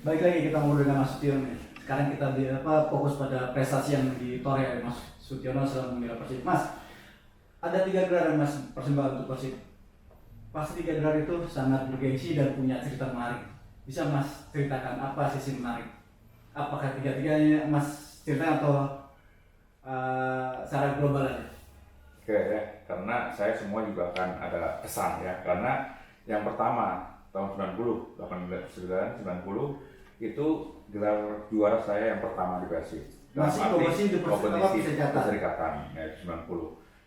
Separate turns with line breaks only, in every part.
Baik lagi kita ngobrol dengan Mas Sution. Sekarang kita fokus pada prestasi yang ditoreh oleh Mas Sutiono selama membela Persib. Mas, ada 3 gelar Mas persembahkan untuk Persib. Pasti 3 gelar itu sangat bergengsi dan punya cerita menarik. Bisa Mas ceritakan apa sisi menarik? Apakah 3-tiganya Mas ceritakan atau secara global aja?
Oke ya, karena saya semua juga akan ada kesan ya. Karena yang pertama tahun 90, 89, 90 itu gelar juara saya yang pertama di Persib.
Masih di
Perserikatan ya 90.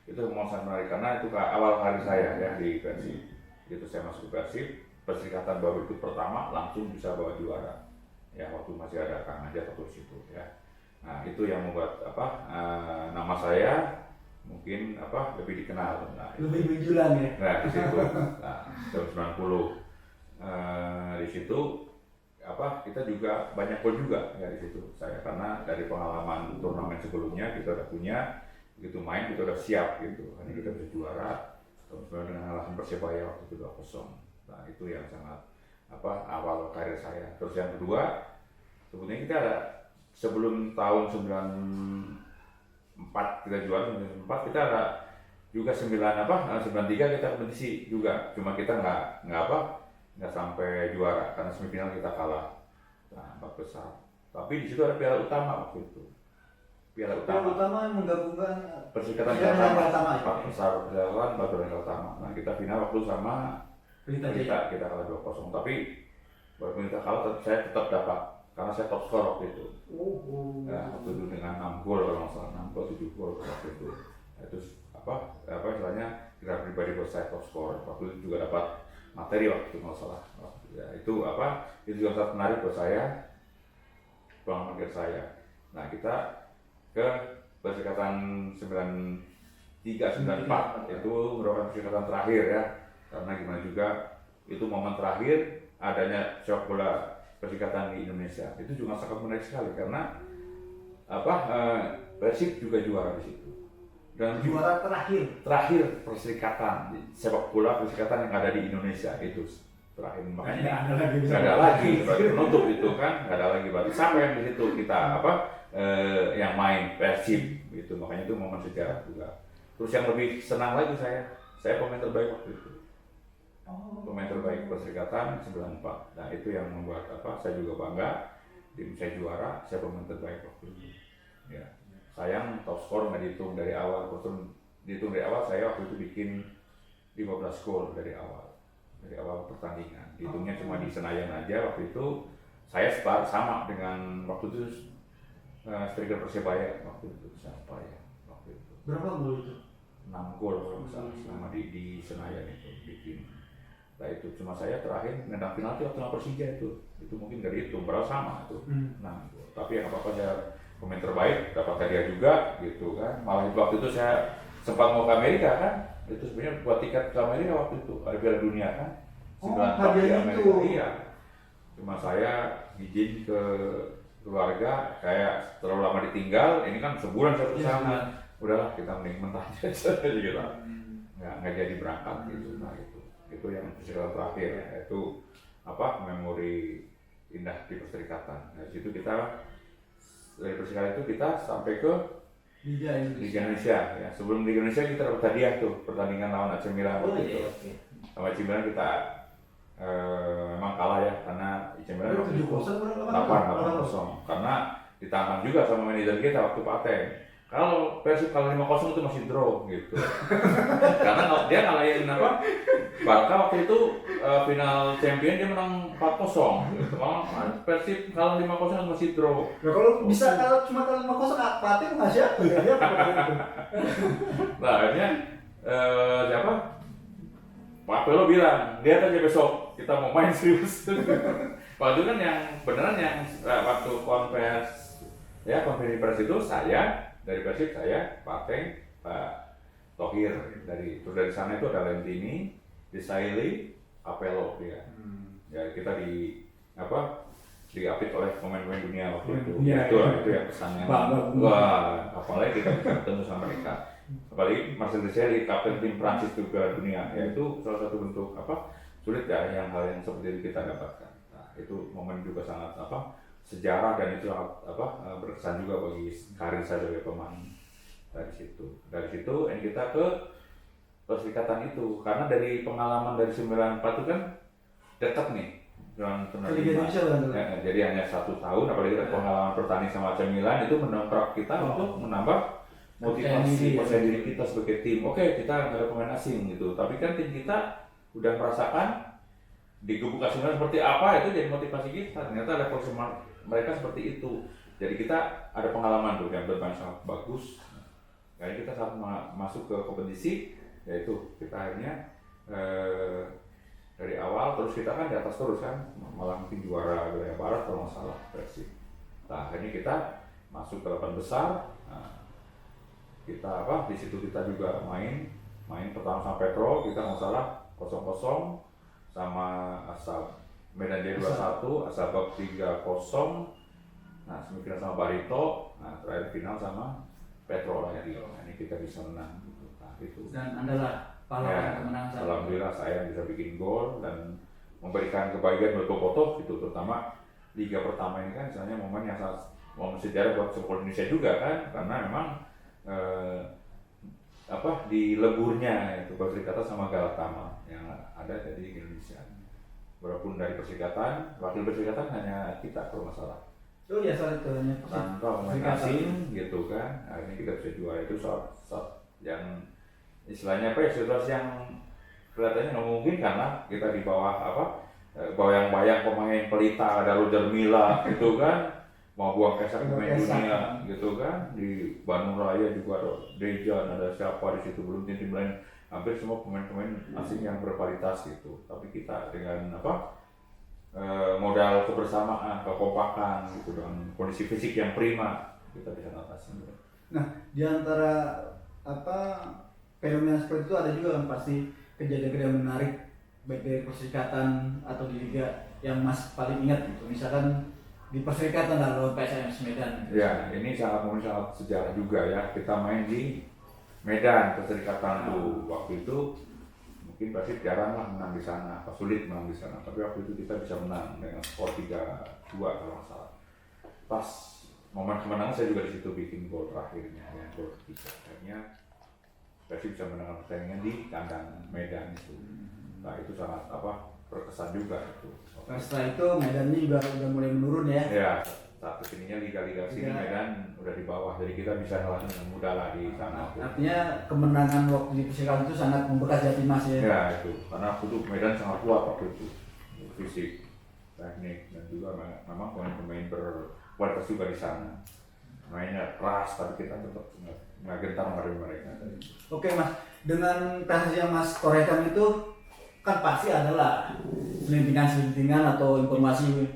Itu mau sangat menarik karena itu awal kali saya ya di Persib. Itu saya masuk ke Persib, Perserikatan baru itu pertama langsung bisa bawa juara. Ya waktu masih ada Kang Ajat waktu situ ya. Nah, itu yang membuat nama saya mungkin lebih dikenal. Nah,
lebih menjulang ya.
Nah, di situ. Nah, tahun 90 di situ kita juga banyak gol juga ya di situ saya, karena dari pengalaman turnamen sebelumnya kita udah punya, begitu main kita udah siap gitu, hanya kita bisa juara tahun dengan alasan Persebaya waktu itu 2-0. Nah itu yang sangat awal karir saya. Terus yang kedua sebetulnya kita ada sebelum tahun 94 kita juara, 94 kita ada juga 93 kita kompetisi juga, cuma kita nggak sampai juara karena semifinal kita kalah 4 besar. Tapi di situ ada piala utama waktu itu. Piala
utama yang menggabungkan
Perserikatan utama 4 besar berjalan Batu dan utama. Nah kita final waktu sama kita kalah 2-0. Tapi walaupun kita kalah saya tetap dapat karena saya top skor waktu itu. Ya, waktu itu dengan 6 gol kalau nggak salah, 6 gol 7 gol waktu itu. Itu istilahnya gelar pribadi buat saya top skor. Waktu itu juga dapat materi waktu itu nggak salah ya, itu juga sangat menarik buat saya, pengalaman saya. Nah kita ke Perserikatan 93-94 itu merupakan perserikatan terakhir ya, karena gimana juga itu momen terakhir adanya sepak bola perserikatan di Indonesia. Itu juga sangat menarik sekali karena Persib juga juara di situ. Dan
juara
terakhir perserikatan sepak bola perserikatan yang ada di Indonesia itu terakhir, makanya nggak ada lagi penutup itu kan, nggak ada lagi berarti sampai di situ kita yang main Persib itu, makanya itu momen sejarah juga. Terus yang lebih senang lagi saya pemain terbaik waktu itu, pemain terbaik perserikatan 94. Nah itu yang membuat saya juga bangga, tim saya juara, saya pemain terbaik waktu itu ya. Sayang top skor nggak dihitung dari awal, saya waktu itu bikin 15 gol dari awal pertandingan. Dihitungnya cuma di Senayan aja waktu itu. Saya start sama dengan waktu itu striker Persebaya waktu itu siapa ya waktu itu.
Berapa gol itu?
6 gol kalau misalnya selama di Senayan itu bikin. Nah itu cuma saya terakhir nendang penalti waktu lawan Persija itu mungkin nggak dihitung, padahal sama itu. Nah tapi yang apa-apa saya pemain terbaik, dapat hadiah juga gitu kan. Malah waktu itu saya sempat mau ke Amerika kan, itu sebenarnya buat tiket ke Amerika waktu itu, ada Piala Dunia kan 94 di Amerika. Iya, cuma saya izin ke keluarga, kayak terlalu lama ditinggal, ini kan sebulan saya kesana, udahlah kita mending mentah aja gitu, nggak jadi berangkat gitu. Nah itu yang perserikatan terakhir ya, itu memori indah di perserikatan. Nah situ kita dari perserikatan itu kita sampai ke Liga Indonesia ya. Sebelum Liga Indonesia kita dapat hadiah tuh pertandingan lawan AC Milan waktu itu. Sama AC Milan kita memang kalah ya, karena AC Milan 8-0 karena ditantang juga sama manajer kita waktu Pak Ateng. Kalau Persib kalah 5-0 itu masih draw gitu. Karena dia ngalahin Barca waktu itu final champion dia menang 4-0 gitu. Kalau Persib kalah 5-0 masih draw.
Ya kalau bisa cuma kalah 5-0 Pak nggak siapa ya?
Nah akhirnya siapa? Pak Pelo bilang, lihat aja besok kita mau main serius. Waktu itu kan yang beneran yang waktu konferensi pers itu saya dari Persib, saya, Pak Teng, Pak Thohir dari sana itu ada Lentini, Desailly, Apelo dia. Ya kita diapit oleh pemain-pemain dunia waktu itu. Itu yang pesannya. Wah, apalagi kita bisa ketemu sama mereka. apalagi Marcel Desailly, kapten tim Prancis juga dunia, ya itu salah satu bentuk sulit ya yang hal yang seperti itu kita dapatkan. Nah, itu momen juga sangat sejarah dan itu sangat berkesan juga bagi karir saya sebagai pemain. Dari situ kita ke Perserikatan itu, karena dari pengalaman dari 94 itu kan dekat nih dengan jadi hanya 1 tahun, apalagi pengalaman bertanding sama AC Milan itu mendongkrak kita untuk menambah motivasi percaya diri kita sebagai tim. Oke, kita nggak ada pemain asing gitu, tapi kan tim kita udah merasakan di Gubuk AC Milan seperti apa, itu jadi motivasi kita. Ternyata level mereka seperti itu, jadi kita ada pengalaman tuh yang bermain sangat bagus. Jadi kita saat masuk ke kompetisi, yaitu kita akhirnya dari awal terus kita kan di atas terus kan, malah mungkin juara wilayah barat kalau nggak salah versi. Nah akhirnya kita masuk ke 8 besar. Nah, kita di situ kita juga main pertama sama Petro, kita nggak salah 0-0 sama Asal Medan Jaya 2-1, Asabab 3-0. Nah semifinal sama Barito, nah terakhir final sama Petro lagi. Nah, ini kita bisa menang gitu. Nah, itu.
Dan Anda pahlawan kemenangan saya.
Alhamdulillah saya bisa bikin gol dan memberikan kebahagiaan buat Bobotoh gitu, terutama liga pertama ini kan misalnya momen yang sangat momen sejarah buat sepak Indonesia juga kan, karena memang di leburnya itu Perserikatan sama Galatama yang ada di Indonesia. Walaupun dari Perserikatan, wakil Perserikatan hanya kita kalau masalah.
Oh ya soal itu
tanpa pemain asing gitu kan, akhirnya kita bisa juara. Itu saat yang istilahnya situasi yang kelihatannya nggak mungkin karena kita di bawah bayang-bayang pemain Pelita, ada Roger Milla gitu kan, mau buang kesak pemain dunia gitu kan, di Bandung Raya juga ada Dejan, ada siapa di situ, belum tim lain, hampir semua pemain-pemain asing yang berkualitas gitu. Tapi kita dengan modal kebersamaan, kekompakan gitu, dengan kondisi fisik yang prima, kita bisa atasi.
Nah, di antara fenomena seperti itu ada juga kan pasti kejadian-kejadian menarik baik dari Perserikatan atau di liga yang Mas paling ingat gitu. Misalkan di Perserikatan lawan PSMS Medan. Gitu.
Ya, ini sangat sejarah juga ya. Kita main di Medan Perserikatan tuh waktu itu. Mungkin pasti jarang lah menang di sana, sulit menang di sana. Tapi waktu itu kita bisa menang dengan skor 3-2 kalau nggak salah. Pas momen kemenangan saya juga di situ bikin gol terakhirnya, ya gol ketiga. Akhirnya Persib bisa menang pertandingan di kandang Medan itu. Nah itu sangat berkesan juga itu.
Nah, setelah itu Medannya juga udah mulai menurun ya.
Ya, saat kesininya liga-liga sini Medan udah di bawah, jadi kita bisa ngelakuin dengan mudah lah di sana.
Artinya kemenangan waktu di Perserikatan itu sangat membekas hati Mas ya.
Ya itu, karena waktu itu Medan sangat kuat waktu itu, fisik, teknik, dan juga memang pemain-pemain berkualitas juga di sana. Mainnya keras, tapi kita tetap nggak gentar dari mereka.
Oke Mas, dengan prestasi yang Mas torehkan itu kan pasti adalah selintingan atau informasi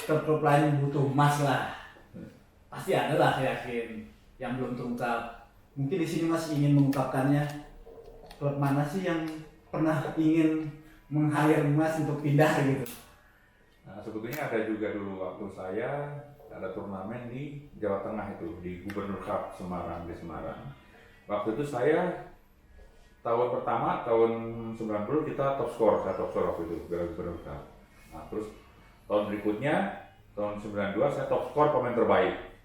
klub lain butuh Mas lah, pasti ada lah saya yakin yang belum terungkap. Mungkin di sini Mas ingin mengungkapkannya, klub mana sih yang pernah ingin meng-hire Mas untuk pindah gitu?
Nah sebetulnya ada juga dulu waktu saya ada turnamen di Jawa Tengah itu, di Gubernur Cup Semarang, di Semarang. Waktu itu saya tahun pertama, tahun 90 kita top skor, saya top skor waktu itu, Gubernur Cup. Nah terus tahun berikutnya, tahun 92 saya top skor pemain terbaik.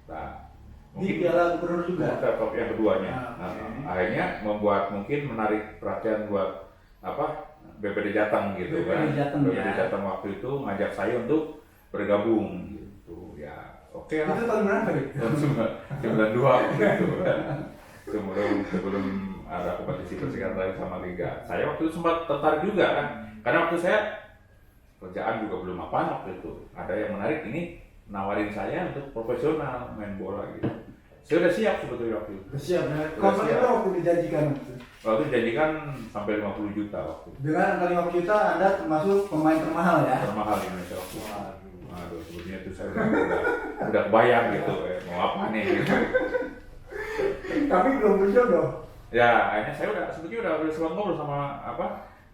Nah,
di Piala Gubernur juga?
Top yang keduanya.
Okay.
Akhirnya membuat mungkin menarik perhatian buat BPD Jateng gitu kan. BPD Jateng waktu itu ngajak saya untuk bergabung gitu. Ya, oke lah.
Itu tahun berapa gitu?
Tahun 92 gitu kan. Sebelum ada kompetisi Perserikatan lain sama liga. Saya waktu itu sempat tertarik juga kan. Karena waktu saya kerjaan juga belum apa waktu itu. Ada yang menarik ini nawarin saya untuk profesional main bola gitu. Saya udah siap sebetulnya waktu itu.
Siap ya. Kalau waktu dijanjikan itu?
Waktu dijanjikan sampai 50 juta waktu itu.
Dengan angka 50 juta Anda termasuk pemain termahal ya?
Termahal di Indonesia waktu itu. Waduh, sebetulnya itu saya udah kebayang gitu, mau apa nih gitu.
Tapi belum berjodoh.
Ya, akhirnya saya sebetulnya udah sempat ngobrol sama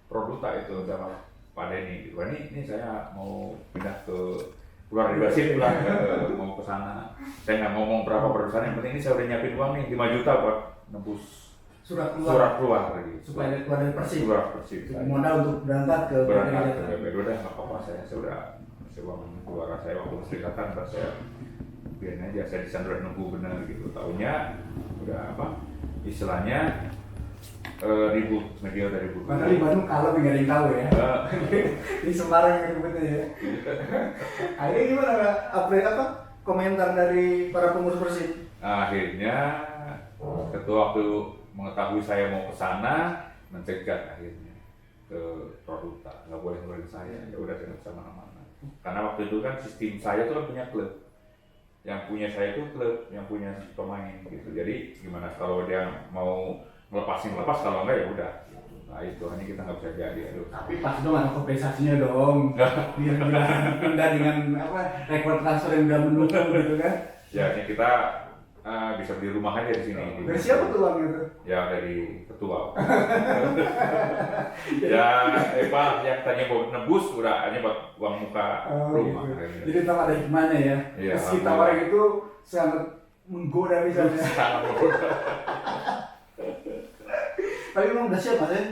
Produta itu sama Pak Denny gitu. Ini saya mau pindah ke luar di Persib lah, mau ke sana. Saya nggak ngomong berapa perusahaan, yang penting ini saya udah nyiapin uang nih 5 juta buat nembus
surat
surat keluar gitu.
supaya keluar dari Persib.
Surat Persib.
Modal untuk berangkat ke
PP udah nggak apa-apa, saya udah uang keluaran saya waktu Perserikatan, saya biarin aja, saya di sana udah nunggu bener gitu. Taunya udah apa istilahnya ribut, media udah ribut.
Karena di Bandung kalau nggak ada yang tahu ya. Di Semarang yang ributnya ya. Akhirnya gimana apa komentar dari para pengurus Persib?
Akhirnya ketua waktu mengetahui saya mau ke sana mencegat akhirnya ke Produta, nggak boleh ngeluarin saya, ya udah saya nggak bisa mana-mana. Karena waktu itu kan sistem saya tuh kan punya klub, yang punya saya itu klub, yang punya pemain gitu. Jadi gimana kalau dia mau melepas, kalau enggak ya udah. Nah itu hanya kita nggak bisa jadi. Aduh.
Tapi pasti dong ada kompensasinya dong. Biar pindah dengan apa rekor transfer yang udah mendukung gitu kan?
Ya ini kita bisa beli rumah aja di sini.
Dari siapa tuh uang itu?
Ya dari ketua. Ya Pak yang tanya buat nebus udah hanya buat uang muka rumah.
Gitu. Jadi tahu ada hikmahnya ya.
Ya,
meski tawaran itu sangat menggoda misalnya. Tapi memang udah siap Mas ya?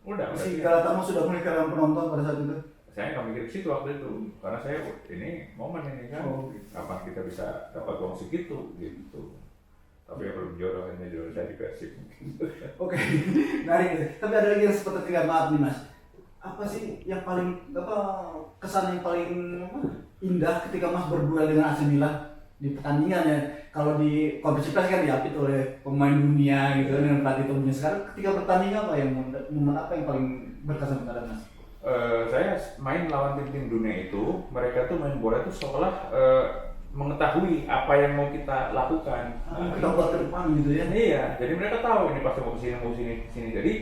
Udah.
Si Galatamu sudah mulai ke dalam penonton pada saat itu.
Saya nggak mikir ke situ waktu itu, karena saya ini momen ini kan, kapan kita bisa dapat uang segitu gitu. Tapi ya belum jodoh, hanya jodoh saya di Persib.
Oke, menarik. Tapi ada lagi yang sempat tinggal, maaf nih Mas. Apa sih yang paling kesan yang paling indah ketika Mas berduel dengan AC Milan di pertandingan ya? Kalau di konferensi pers kan diapit oleh pemain dunia gitu dengan pelatih punya. Sekarang ketika pertandingan apa yang momen apa yang paling berkesan pada Mas?
Saya main lawan tim-tim dunia itu, mereka tuh main bola itu seolah mengetahui apa yang mau kita lakukan.
Kita buat ke depan gitu ya?
Iya, jadi mereka tahu ini pasti mau kesini. Jadi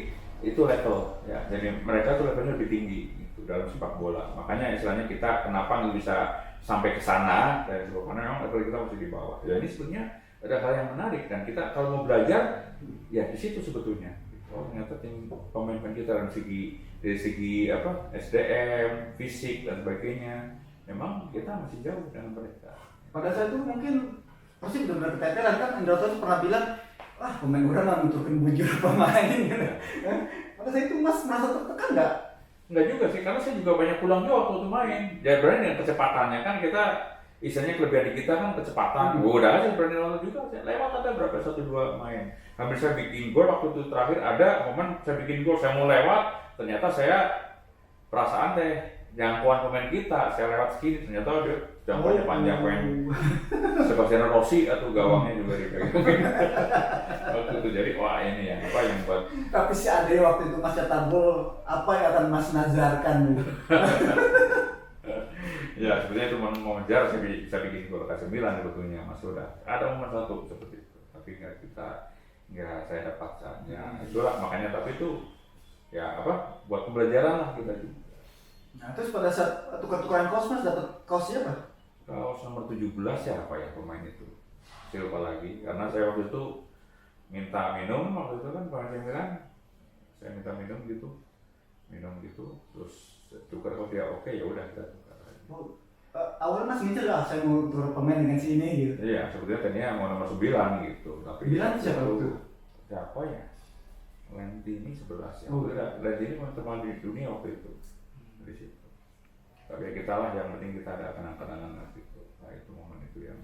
itu level ya. Jadi mereka tuh levelnya lebih tinggi gitu dalam sepak bola. Makanya istilahnya kita kenapa nggak bisa sampai ke sana dan sebagainya, memang level kita masih di bawah. Ya ini sebenarnya ada hal yang menarik dan kita kalau mau belajar ya di situ sebetulnya. Oh ternyata tim pemain kita dari segi apa SDM, fisik dan sebagainya, memang kita masih jauh dengan mereka.
Pada saat itu mungkin Persib benar-benar keteteran kan. Indra pernah bilang, wah pemain udah nggak nuturin bujur pemain gitu. Pada saat itu Mas merasa tertekan nggak?
Enggak juga sih, karena saya juga banyak pulang juga waktu itu main. Ya berani dengan kecepatannya kan kita, istilahnya kelebihan di kita kan kecepatan. Udah aja berani nonton juga, saya lewat ada berapa 1-2 main. Hampir saya bikin gol waktu itu terakhir ada momen saya bikin gol, saya mau lewat, ternyata saya perasaan teh jangkauan pemain kita, saya lewat segini ternyata dia jangkauannya panjang pengen Sebastian Rossi atau gawangnya juga dipegang. Waktu itu jadi wah ini ya apa yang buat.
Tapi si Ade waktu itu Mas cetak gol, apa yang akan Mas nazarkan dulu?
Ya sebenarnya itu mau mengejar saya bikin gol ke 9 sebetulnya Mas udah ada momen satu seperti itu, tapi nggak saya dapatkannya. Itulah makanya tapi itu ya apa buat pembelajaran lah kita juga.
Nah terus pada saat tukar-tukaran kaos Mas dapat kaos siapa?
Kaos nomor 17 ya apa ya pemain itu saya lupa lagi karena saya waktu itu minta minum waktu itu kan pemain Milan saya minta minum gitu terus tukar kaos dia oke ya udah kita tukar.
Awalnya Mas ngincer lah saya mau tukar pemain dengan si ini gitu.
Iya sebetulnya tadinya mau nomor 9 gitu tapi
9 siapa itu?
Siapa ya? Lentini 11 ya. Lentini teman di dunia waktu itu. Di situ. Tapi kita lah yang penting kita ada kenang-kenangan nanti itu. Nah itu momen itu yang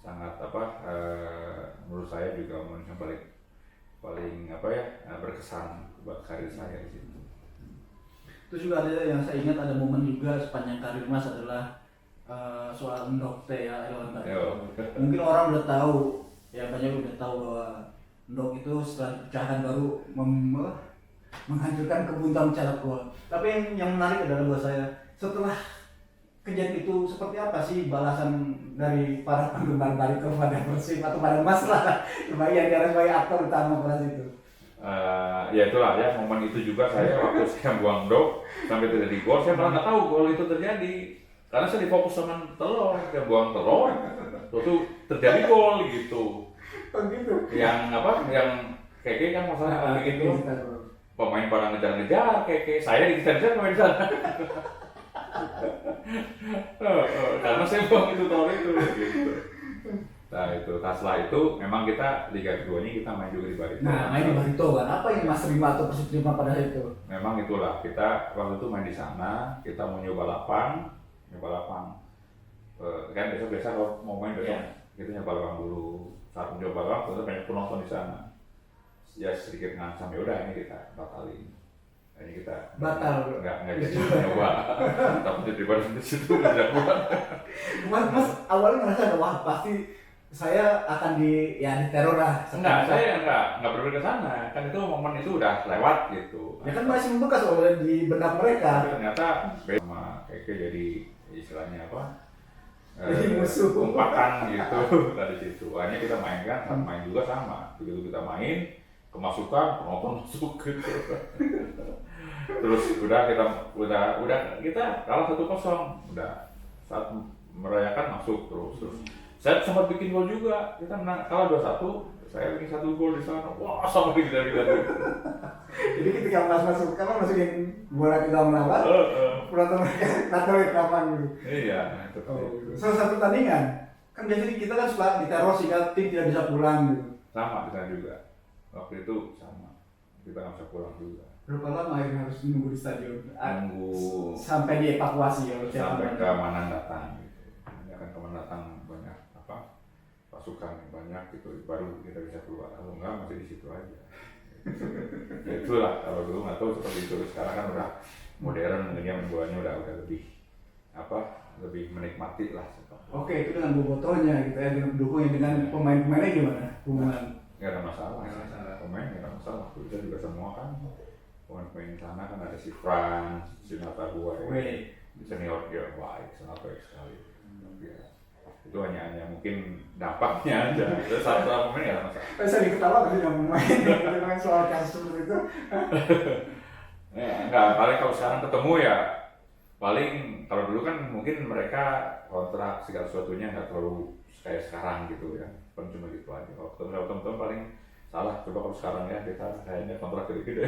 sangat menurut saya juga momen yang paling berkesan buat karir saya di situ.
Terus juga ada yang saya ingat ada momen juga sepanjang karir Mas adalah soal Ndok ya Elwan tadi. Mungkin orang udah tahu ya banyak udah tahu bahwa Ndok itu setelah dipecahan baru menghancurkan kebun mencetak gol. Tapi yang menarik adalah buat saya setelah kejadian itu seperti apa sih balasan dari para penggemar Barito pada Persib atau pada Mas lah sebagai aktor utama pada situ.
Ya itulah ya momen itu juga saya waktu saya buang Ndok sampai terjadi gol saya malah nggak tahu gol itu terjadi karena saya difokus sama telur saya buang telur itu terjadi gol gitu.
Oh gitu.
Yang keke kan masalah begitu. Pemain pada ngejar-ngejar keke, saya dikejar-ngejar pemain sana. Karena saya buang itu telur itu gitu. Nah itu, setelah itu memang kita Liga keduanya kita main juga di Barito.
Nah, main di Barito kan. Apa yang Mas terima atau Persib terima pada hari itu?
Memang itulah, kita waktu itu main di sana, kita mau nyoba lapang. Kan besok biasa kalau mau main besok kita nyoba lapang dulu. Saat mencoba lapang, ternyata banyak penonton di sana. Ya sedikit ngancam, ya udah ini kita batalin. Ini kita
batal,
nggak jadi nyoba. Tapi daripada di situ nggak buat.
Mas awalnya ngerasa wah pasti saya akan diteror lah.
Enggak, saya enggak berpikir ke sana. Kan itu momen itu udah lewat gitu.
Ya kan masih membekas oleh di benak mereka.
Tapi ternyata sama Keke jadi istilahnya apa?
Jadi musuh.
Umpatan gitu dari situ. Akhirnya kita main juga sama. Begitu kita main, kemasukan penonton masuk gitu. Terus udah kita kalah 1-0. Udah saat merayakan masuk terus. Saya sempat bikin gol juga, kita menang kalah 2-1, saya bikin 1 gol di sana. Wah, sama kita.
Jadi ketika Mas masukin bola ke dalam lawan, penonton mereka natorin lapangan gitu.
Iya, itu.
Salah satu pertandingan, kan biasanya kita kan suka diteror sehingga tim tidak bisa pulang gitu.
Sama kita juga. Waktu itu sama. Kita nggak bisa pulang juga.
Berapa lama akhirnya harus menunggu di stadion?
Nunggu
Sampai dievakuasi ya.
sampai keamanan datang gitu. Ini akan keamanan datang banyak pasukan yang banyak gitu, baru kita bisa keluar. Kalau enggak masih di situ aja. Ya itulah, kalau dulu nggak tahu seperti itu. Sekarang kan udah modern, mungkin bolanya udah lebih menikmati lah.
Oke, itu dengan bobotonya gitu ya, dengan pendukungnya, dengan pemain-pemainnya gimana hubungan?
Nggak ada masalah. Pemain nggak ada masalah. Kita juga semua kan pemain-pemain sana kan ada si Frans, si Natagua, senior dia baik, sangat baik sekali. Itu hanya mungkin dampaknya aja. Terus satu pemain nggak ada masalah.
Saya diketawa tadi dengan pemain soal kasus seperti itu.
Enggak, paling kalau sekarang ketemu ya paling kalau dulu kan mungkin mereka kontrak segala sesuatunya nggak terlalu kayak sekarang gitu ya. Kan cuma gitu aja. Kalau ketemu sama teman-teman paling salah. Coba kalau sekarang ya kita kayaknya kontrak gede-gede.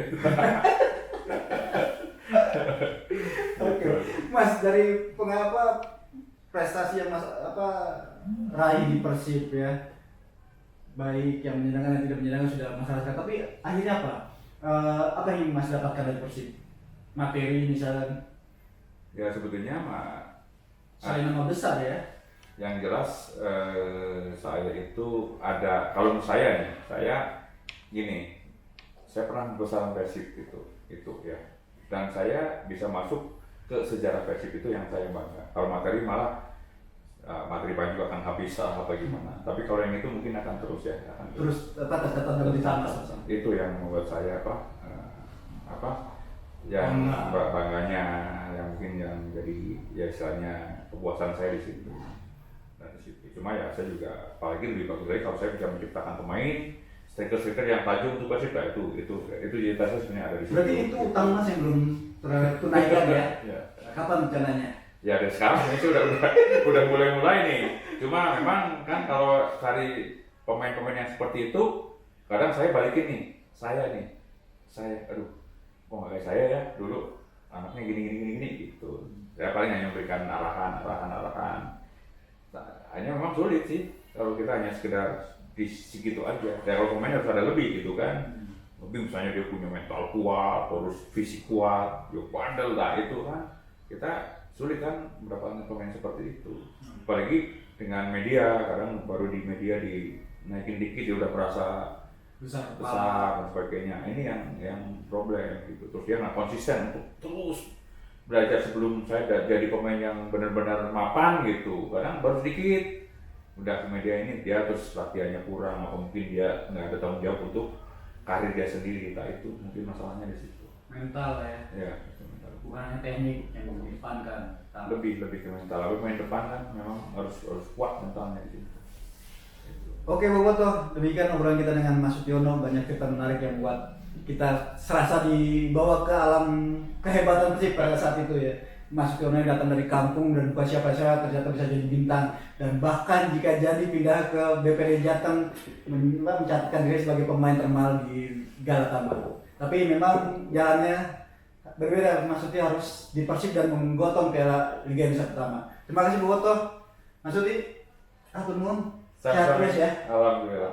Oke, Mas, dari prestasi yang Mas raih di Persib ya, baik yang menyenangkan dan tidak menyenangkan sudah Mas rasakan, tapi akhirnya apa yang Mas dapatkan dari Persib? Materi misalnya?
Ya sebetulnya
Selain nama besar ya.
Yang jelas saya itu ada, kalau menurut saya nih, saya pernah besaran Persib itu ya, dan saya bisa masuk ke sejarah Persib itu yang saya bangga. Kalau materi malah materi banyak juga akan habis apa gimana. Tapi kalau yang itu mungkin akan terus ya.
Terus tercatat dalam di sana.
Itu yang membuat saya yang bangganya, yang mungkin yang jadi ya istilahnya kepuasan saya di situ. Nah, di situ. Cuma ya saya juga apalagi lebih bagus lagi kalau saya bisa menciptakan pemain striker yang tajam untuk Persib. Itu jadi saya sebenarnya ada di situ.
Berarti itu utang Mas yang belum tertunaikan ya?
Ya.
Kapan rencananya?
Ya dari sekarang itu udah mulai nih. Cuma memang kan kalau cari pemain-pemain yang seperti itu, kadang saya balikin nih. Aduh, kok nggak kayak saya ya dulu, anaknya gini gitu. Saya paling hanya memberikan arahan. Hanya memang sulit sih kalau kita hanya sekedar di segitu aja. Ya kalau pemain harus ada lebih gitu kan. Lebih misalnya dia punya mental kuat, terus fisik kuat, dia bandel lah itu kan. Kita sulit kan mendapatkan pemain seperti itu. Apalagi dengan media, kadang baru di media dinaikin dikit dia udah merasa besar dan sebagainya. Ini yang problem gitu. Terus dia nggak konsisten untuk terus belajar sebelum saya jadi pemain yang benar-benar mapan gitu. Kadang baru sedikit udah ke media ini dia terus latihannya kurang, atau mungkin dia nggak ada tanggung jawab untuk karir dia sendiri. Itu mungkin masalahnya di situ.
Mental ya.
Ya.
Bukan hanya teknik yang mengedepankan.
Lebih ke mental. Tapi main depan kan memang harus kuat mentalnya di situ.
Oke, Boboto, demikian obrolan kita dengan Mas Sutyono. Banyak cerita menarik yang buat kita serasa dibawa ke alam kehebatan Persib pada saat itu ya. Mas Sutyono yang datang dari kampung dan bukan siapa-siapa ternyata bisa jadi bintang, dan bahkan jika jadi pindah ke BPD Jateng mencatatkan diri sebagai pemain termahal di Galatama. Tapi memang jalannya berbeda, maksudnya harus di Persib dan menggotong ke Liga Indonesia pertama. Terima kasih Boboto. Mas Suti, atur nuhun. Sehat terus ya.
Alhamdulillah.